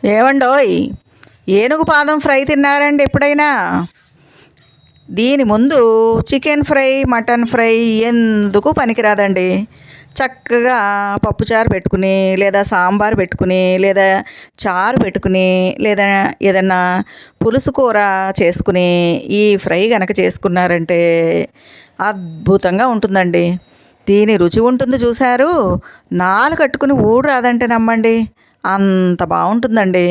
ఏవండోయ్, ఏనుగు పాదం ఫ్రై తిన్నారండి ఎప్పుడైనా? దీని ముందు చికెన్ ఫ్రై, మటన్ ఫ్రై ఎందుకు పనికిరాదండి. చక్కగా పప్పుచారు పెట్టుకుని, లేదా సాంబార్ పెట్టుకుని, లేదా చారు పెట్టుకుని, లేదా ఏదన్నా పులుసు కూర చేసుకుని ఈ ఫ్రై గనక చేసుకున్నారంటే అద్భుతంగా ఉంటుందండి. దీని రుచి ఉంటుంది చూశారు, నాలుకట్టుకుని ఊడు రాదంటే నమ్మండి, అంత బాగుంటుందండి.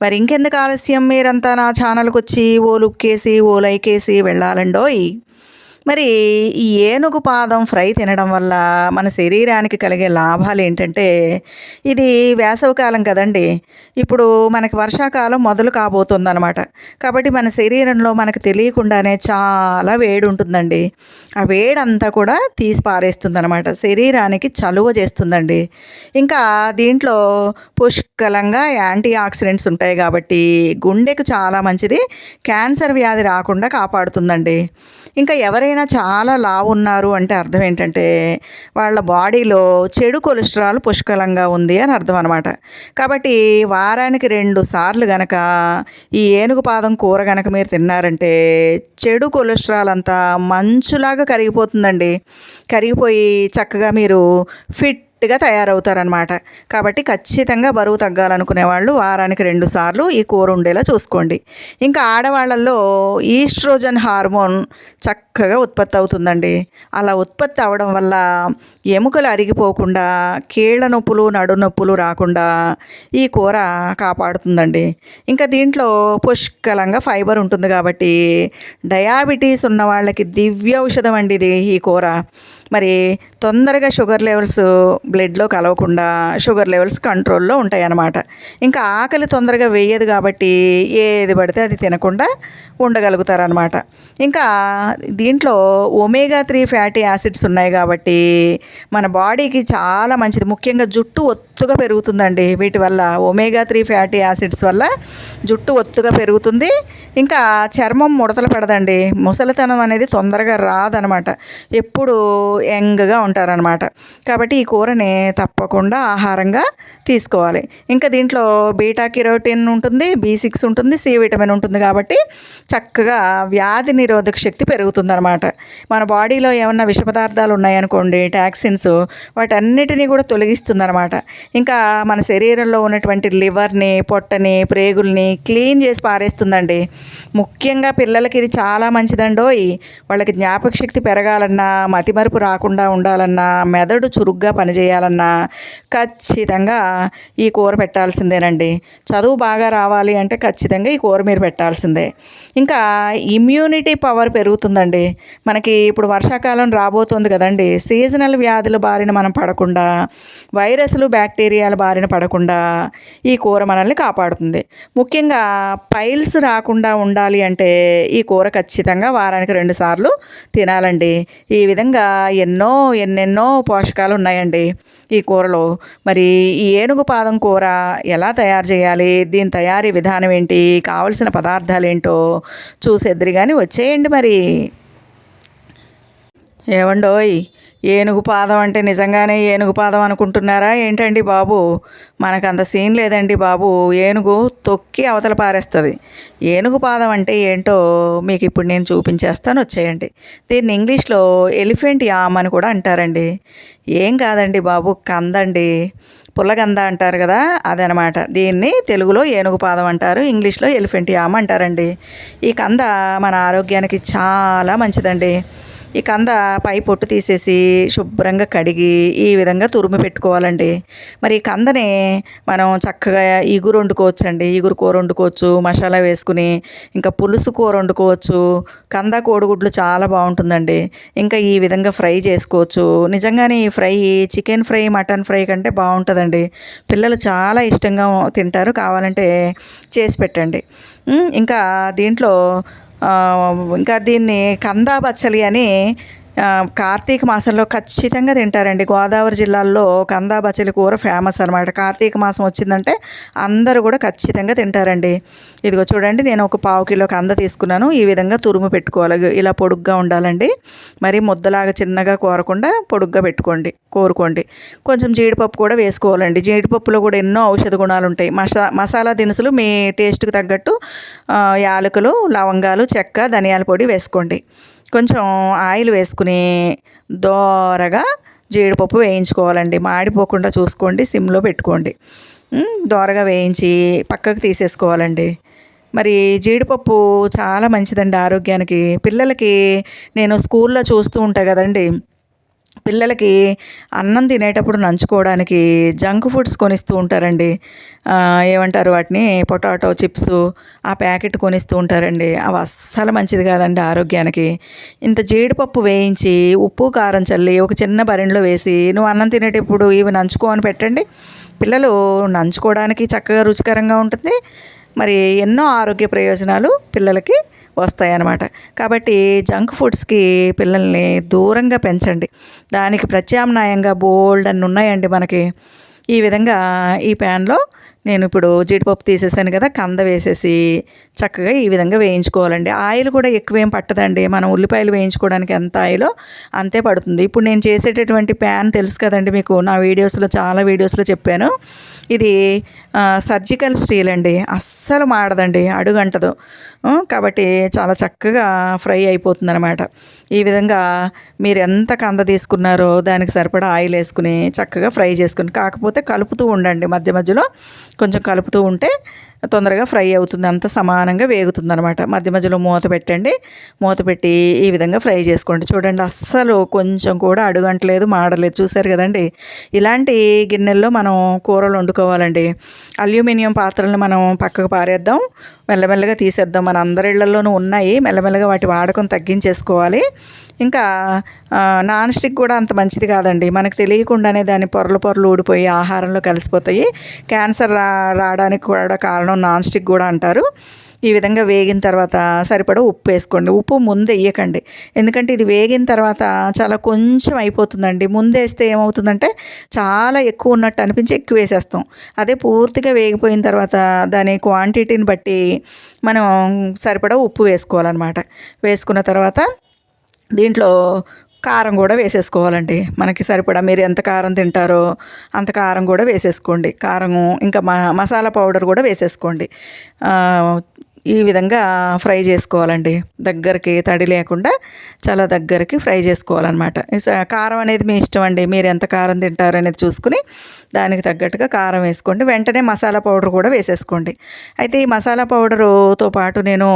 మరి ఇంకెందుకు ఆలస్యం, మీరంతా నా ఛానల్కి వచ్చి ఓ లుక్కేసి ఓ లైకేసి వెళ్ళాలండోయ్. మరి ఈ ఏనుగు పాదం ఫ్రై తినడం వల్ల మన శరీరానికి కలిగే లాభాలు ఏంటంటే, ఇది వేసవికాలం కదండి. ఇప్పుడు మనకి వర్షాకాలం మొదలు కాబోతుందన్నమాట. కాబట్టి మన శరీరంలో మనకు తెలియకుండానే చాలా వేడి ఉంటుందండి. ఆ వేడంతా కూడా తీసి పారేస్తుందన్నమాట, శరీరానికి చలువ చేస్తుందండి. ఇంకా దీంట్లో పుష్కలంగా యాంటీ ఆక్సిడెంట్స్ ఉంటాయి కాబట్టి గుండెకు చాలా మంచిది, క్యాన్సర్ వ్యాధి రాకుండా కాపాడుతుందండి. ఇంకా ఎవరైనా చాలా లావు ఉన్నారు అంటే అర్థం ఏంటంటే, వాళ్ళ బాడీలో చెడు కొలెస్ట్రాల్ పుష్కలంగా ఉంది అని అర్థం అనమాట. కాబట్టి వారానికి 2 సార్లు గనక ఈ ఏనుగు పాదం కూర గనక మీరు తిన్నారంటే చెడు కొలెస్ట్రాల్ అంతా మంచులాగా కరిగిపోతుందండి. కరిగిపోయి చక్కగా మీరు ఫిట్గా తయారవుతారనమాట. కాబట్టి ఖచ్చితంగా బరువు తగ్గాలనుకునే వాళ్ళు వారానికి 2 సార్లు ఈ కూర ఉండేలా చూసుకోండి. ఇంకా ఆడవాళ్ళల్లో ఈస్ట్రోజన్ హార్మోన్ చక్కగా ఉత్పత్తి అవుతుందండి. అలా ఉత్పత్తి అవడం వల్ల ఎముకలు అరిగిపోకుండా, కీళ్ళ నొప్పులు, నడు నొప్పులు రాకుండా ఈ కూర కాపాడుతుందండి. ఇంకా దీంట్లో పుష్కలంగా ఫైబర్ ఉంటుంది కాబట్టి డయాబెటీస్ ఉన్న వాళ్ళకి దివ్య ఔషధం అండి ఇది, ఈ కూర. మరి తొందరగా షుగర్ లెవెల్స్ బ్లడ్లో కలవకుండా షుగర్ లెవెల్స్ కంట్రోల్లో ఉంటాయి అన్నమాట. ఇంకా ఆకలి తొందరగా వేయదు కాబట్టి ఏది పడితే అది తినకుండా ఉండగలుగుతారనమాట. ఇంకా దీంట్లో ఒమేగా 3 ఫ్యాటీ యాసిడ్స్ ఉన్నాయి కాబట్టి మన బాడీకి చాలా మంచిది. ముఖ్యంగా జుట్టు ఒత్తుగా పెరుగుతుందండి వీటి వల్ల. ఒమేగా 3 ఫ్యాటీ యాసిడ్స్ వల్ల జుట్టు ఒత్తుగా పెరుగుతుంది. ఇంకా చర్మం ముడతలు పడదండి, ముసలితనం అనేది తొందరగా రాదనమాట, ఎప్పుడు యంగ్గా ఉంటారనమాట. కాబట్టి ఈ కూరని తప్పకుండా ఆహారంగా తీసుకోవాలి. ఇంకా దీంట్లో బీటా కెరోటిన్ ఉంటుంది, B6 ఉంటుంది, C విటమిన్ ఉంటుంది కాబట్టి చక్కగా వ్యాధి నిరోధక శక్తి పెరుగుతుందన్నమాట. మన బాడీలో ఏమన్నా విష పదార్థాలు ఉన్నాయనుకోండి, టాక్సిన్స్, వాటన్నిటినీ కూడా తొలగిస్తుందన్నమాట. ఇంకా మన శరీరంలో ఉన్నటువంటి లివర్ని, పొట్టని, ప్రేగుల్ని క్లీన్ చేసి పారేస్తుందండి. ముఖ్యంగా పిల్లలకి ఇది చాలా మంచిదండోయ్. వాళ్ళకి జ్ఞాపక శక్తి పెరగాలన్నా, మతిమరుపు రాకుండా ఉండాలన్నా, మెదడు చురుగ్గా పనిచేయాలన్నా ఖచ్చితంగా ఈ కూర పెట్టాల్సిందేనండి. చదువు బాగా రావాలి అంటే ఖచ్చితంగా ఈ కూర మీరు పెట్టాల్సిందే. ఇంకా ఇమ్యూనిటీ పవర్ పెరుగుతుందండి. మనకి ఇప్పుడు వర్షాకాలం రాబోతుంది కదండి, సీజనల్ వ్యాధుల బారిన మనం పడకుండా, వైరస్లు, బ్యాక్టీరియాల బారిన పడకుండా ఈ కూర మనల్ని కాపాడుతుంది. ముఖ్యంగా పైల్స్ రాకుండా ఉండాలి అంటే ఈ కూర ఖచ్చితంగా వారానికి 2 సార్లు తినాలండి. ఈ విధంగా ఎన్నెన్నో పోషకాలు ఉన్నాయండి ఈ కూరలో. మరి ఈ ఏనుగు పాదం కూర ఎలా తయారు చేయాలి, దీని తయారీ విధానం ఏంటి, కావలసిన పదార్థాలు ఏంటో చూసేద్దరు కానీ వచ్చేయండి మరి. ఏవండోయ్, ఏనుగు పాదం అంటే నిజంగానే ఏనుగు పాదం అనుకుంటున్నారా ఏంటండి బాబు? మనకు అంత సీన్ లేదండి బాబు. ఏనుగు తొక్కి అవతల పారేస్తుంది. ఏనుగు పాదం అంటే ఏంటో మీకు ఇప్పుడు నేను చూపించేస్తాను, వచ్చేయండి. దీన్ని ఇంగ్లీష్లో ఎలిఫెంట్ యామ్ అని కూడా అంటారండి. ఏం కాదండి బాబు, కందండి, పుల్లగంద అంటారు కదా, అదనమాట. దీన్ని తెలుగులో ఏనుగు పాదం అంటారు, ఇంగ్లీష్లో ఎలిఫెంట్ యామ్ అంటారండి. ఈ కంద మన ఆరోగ్యానికి చాలా మంచిదండి. ఈ కంద పై పొట్టు తీసేసి శుభ్రంగా కడిగి ఈ విధంగా తురిమి పెట్టుకోవాలండి. మరి ఈ కందని మనం చక్కగా ఇగురు వండుకోవచ్చండి, ఇగురు కూర వండుకోవచ్చు మసాలా వేసుకుని. ఇంకా పులుసు కూర వండుకోవచ్చు. కంద కోడిగుడ్లు చాలా బాగుంటుందండి. ఇంకా ఈ విధంగా ఫ్రై చేసుకోవచ్చు. నిజంగానే ఈ fry chicken fry, mutton fry కంటే బాగుంటుందండి. పిల్లలు చాలా ఇష్టంగా తింటారు, కావాలంటే చేసి పెట్టండి. ఇంకా దీంట్లో ఇంకా దీన్ని కందా బచ్చలి అని కార్తీక మాసంలో ఖచ్చితంగా తింటారండి. గోదావరి జిల్లాల్లో కందా బచ్చలి కూర ఫేమస్ అనమాట. కార్తీక మాసం వచ్చిందంటే అందరూ కూడా ఖచ్చితంగా తింటారండి. ఇదిగో చూడండి, నేను ఒక పావు కిలో కంద తీసుకున్నాను. ఈ విధంగా తురుము పెట్టుకోవాలి. ఇలా పొడుగ్గా ఉండాలండి. మరి ముద్దలాగా చిన్నగా కోరకుండా పొడుగ్గా కోరుకోండి. కొంచెం జీడిపప్పు కూడా వేసుకోవాలండి. జీడిపప్పులో కూడా ఎన్నో ఔషధ గుణాలు ఉంటాయి. మసాలా దినుసులు మీ టేస్ట్కి తగ్గట్టు యాలకులు, లవంగాలు, చెక్క, ధనియాల పొడి వేసుకోండి. కొంచెం ఆయిల్ వేసుకుని దోరగా జీడిపప్పు వేయించుకోవాలండి. మాడిపోకుండా చూసుకోండి, సిమ్లో పెట్టుకోండి. దోరగా వేయించి పక్కకు తీసేసుకోవాలండి. మరి జీడిపప్పు చాలా మంచిదండి ఆరోగ్యానికి. పిల్లలకి నేను స్కూల్లో చూస్తూ ఉంటా కదండి, పిల్లలకి అన్నం తినేటప్పుడు నంచుకోవడానికి జంక్ ఫుడ్స్ కొనిస్తూ ఉంటారండి. ఏమంటారు వాటిని, పొటాటో చిప్స్, ఆ ప్యాకెట్ కొనిస్తూ ఉంటారండి. అవి అస్సలు మంచిది కాదండి ఆరోగ్యానికి. ఇంత జీడిపప్పు వేయించి ఉప్పు కారం చల్లి ఒక చిన్న బరిణిలో వేసి నువ్వు అన్నం తినేటప్పుడు ఇవి నంచుకో అని పెట్టండి. పిల్లలు నంచుకోవడానికి చక్కగా రుచికరంగా ఉంటుంది. మరి ఎన్నో ఆరోగ్య ప్రయోజనాలు పిల్లలకి వస్తాయన్నమాట. కాబట్టి జంక్ ఫుడ్స్కి పిల్లల్ని దూరంగా పెంచండి. దానికి ప్రత్యామ్నాయంగా బోల్డ్ అన్ని ఉన్నాయండి మనకి. ఈ విధంగా ఈ ప్యాన్లో నేను ఇప్పుడు జీడిపప్పు తీసేసాను కదా, కంద వేసేసి చక్కగా ఈ విధంగా వేయించుకోవాలండి. ఆయిల్ కూడా ఎక్కువేం పట్టదండి. మనం ఉల్లిపాయలు వేయించుకోవడానికి ఎంత ఆయిలో అంతే పడుతుంది. ఇప్పుడు నేను చేసేటటువంటి ప్యాన్ తెలుసు కదండి మీకు, నా చాలా వీడియోస్లో చెప్పాను. ఇది సర్జికల్ స్టీల్ అండి, అస్సలు మాడదండి, అడుగంటదు. కాబట్టి చాలా చక్కగా ఫ్రై అయిపోతుంది అనమాట. ఈ విధంగా మీరు ఎంత కంద తీసుకున్నారో దానికి సరిపడా ఆయిల్ వేసుకుని చక్కగా ఫ్రై చేసుకుని, కాకపోతే కలుపుతూ ఉండండి, మధ్య మధ్యలో కొంచెం కలుపుతూ ఉంటే తొందరగా ఫ్రై అవుతుంది, అంత సమానంగా వేగుతుంది అనమాట. మధ్య మధ్యలో మూత పెట్టండి. మూత పెట్టి ఈ విధంగా ఫ్రై చేసుకోండి. చూడండి, అస్సలు కొంచెం కూడా అడుగంటలేదు, మాడలేదు. చూసారు కదండి. ఇలాంటి గిన్నెల్లో మనం కూరలు వండుకోవాలండి. అల్యూమినియం పాత్రలను మనం పక్కకు పారేద్దాం, మెల్లమెల్లగా తీసేద్దాం. మన అందరి ఇళ్లలోనూ ఉన్నాయి. మెల్లమెల్లగా వాటి వాడకం తగ్గించేసుకోవాలి. ఇంకా నాన్ స్టిక్ కూడా అంత మంచిది కాదండి. మనకు తెలియకుండానే దాని పొరలు ఊడిపోయి ఆహారంలో కలిసిపోతాయి. క్యాన్సర్ రావడానికి కూడా కారణం నాన్ స్టిక్ కూడా అంటారు. ఈ విధంగా వేగిన తర్వాత సరిపడా ఉప్పు వేసుకోండి. ఉప్పు ముందు వేయకండి, ఎందుకంటే ఇది వేగిన తర్వాత చాలా కొంచెం అయిపోతుందండి. ముందు వేస్తే ఏమవుతుందంటే చాలా ఎక్కువ ఉన్నట్టు అనిపించి ఎక్కువ వేసేస్తాం. అదే పూర్తిగా వేగిపోయిన తర్వాత దాని క్వాంటిటీని బట్టి మనం సరిపడా ఉప్పు వేసుకోవాలన్నమాట. వేసుకున్న తర్వాత దీంట్లో కారం కూడా వేసేసుకోవాలండి. మనకి సరిపడా మీరు ఎంత కారం తింటారో అంత కారం కూడా వేసేసుకోండి. కారము ఇంకా మసాలా పౌడర్ కూడా వేసేసుకోండి. ఈ విధంగా ఫ్రై చేసుకోవాలండి. దగ్గరికి తడి లేకుండా చాలా దగ్గరికి ఫ్రై చేసుకోవాలన్నమాట. కారం అనేది మీ ఇష్టం అండి. మీరు ఎంత కారం తింటారు అనేది చూసుకుని దానికి తగ్గట్టుగా కారం వేసుకోండి. వెంటనే మసాలా పౌడర్ కూడా వేసేసుకోండి. అయితే ఈ మసాలా పౌడరుతో పాటు నేను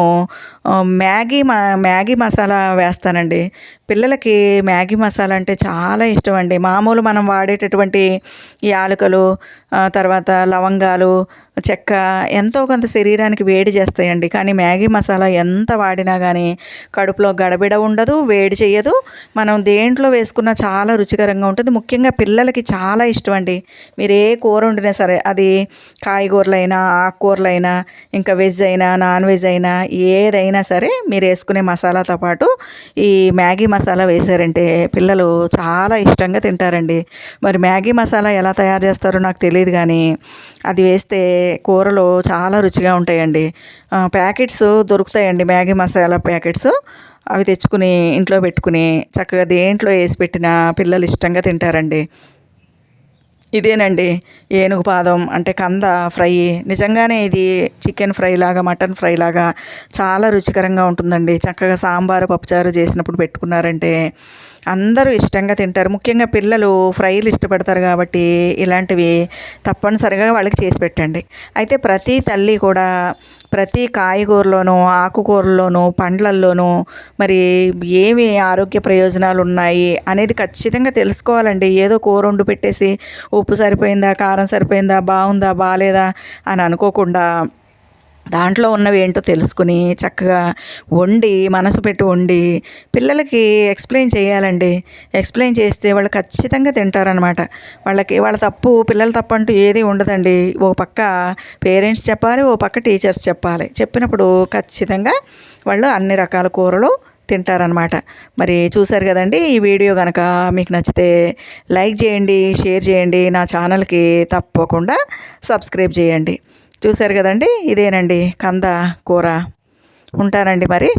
మ్యాగీ మసాలా వేస్తానండి. పిల్లలకి మ్యాగీ మసాలా అంటే చాలా ఇష్టం అండి. మామూలు మనం వాడేటటువంటి యాలకులు, తర్వాత లవంగాలు, చెక్క ఎంతో కొంత శరీరానికి వేడి చేస్తాయండి. కానీ మ్యాగీ మసాలా ఎంత వాడినా కానీ కడుపులో గడబిడ ఉండదు, వేడి చేయదు. మనం దేంట్లో వేసుకున్నా చాలా రుచికరంగా ఉంటుంది. ముఖ్యంగా పిల్లలకి చాలా ఇష్టం అండి. మీరు ఏ కూర వండినా సరే, అది కాయగూరలైనా ఆకుకూరలైనా ఇంకా వెజ్ అయినా నాన్ వెజ్ అయినా ఏదైనా సరే మీరు వేసుకునే మసాలాతో పాటు ఈ మ్యాగీ మసాలా వేసారంటే పిల్లలు చాలా ఇష్టంగా తింటారండి. మరి మ్యాగీ మసాలా ఎలా తయారు చేస్తారో నాకు తెలియదు, కానీ అది వేస్తే కూరలు చాలా రుచిగా ఉంటాయండి. ప్యాకెట్స్ దొరుకుతాయండి, మ్యాగీ మసాలా ప్యాకెట్స్. అవి తెచ్చుకుని ఇంట్లో పెట్టుకుని చక్కగా దేంట్లో వేసి పెట్టినా పిల్లలు ఇష్టంగా తింటారండి. ఇదేనండి ఏనుగు పాదం అంటే కంద ఫ్రై. నిజంగానే ఇది చికెన్ ఫ్రై లాగా, మటన్ ఫ్రై లాగా చాలా రుచికరంగా ఉంటుందండి. చక్కగా సాంబారు పప్పుచారు చేసినప్పుడు పెట్టుకున్నారంటే అందరూ ఇష్టంగా తింటారు. ముఖ్యంగా పిల్లలు ఫ్రైలు ఇష్టపడతారు కాబట్టి ఇలాంటివి తప్పనిసరిగా వాళ్ళకి చేసి పెట్టండి. అయితే ప్రతి తల్లి కూడా ప్రతి కాయగూరలోనూ, ఆకుకూరల్లోనూ, పండ్లల్లోనూ మరి ఏమి ఆరోగ్య ప్రయోజనాలు ఉన్నాయి అనేది ఖచ్చితంగా తెలుసుకోవాలండి. ఏదో కూర వండి పెట్టేసి ఉప్పు సరిపోయిందా, కారం సరిపోయిందా, బాగుందా, బాగాలేదా అని అనుకోకుండా దాంట్లో ఉన్నవి ఏంటో తెలుసుకుని చక్కగా వండి, మనసు పెట్టి వండి పిల్లలకి ఎక్స్ప్లెయిన్ చేయాలండి. ఎక్స్ప్లెయిన్ చేస్తే వాళ్ళు ఖచ్చితంగా తింటారనమాట. వాళ్ళ తప్పు, పిల్లల తప్పు అంటూ ఏది ఉండదండి. ఓ పక్క పేరెంట్స్ చెప్పాలి, ఓ పక్క టీచర్స్ చెప్పాలి. చెప్పినప్పుడు ఖచ్చితంగా వాళ్ళు అన్ని రకాల కూరలు తింటారనమాట. మరి చూశారు కదండి. ఈ వీడియో కనుక మీకు నచ్చితే లైక్ చేయండి, షేర్ చేయండి, నా ఛానల్కి తప్పకుండా సబ్స్క్రైబ్ చేయండి. చూశారు కదండి, ఇదేనండి కంద కూర. ఉంటానండి మరి.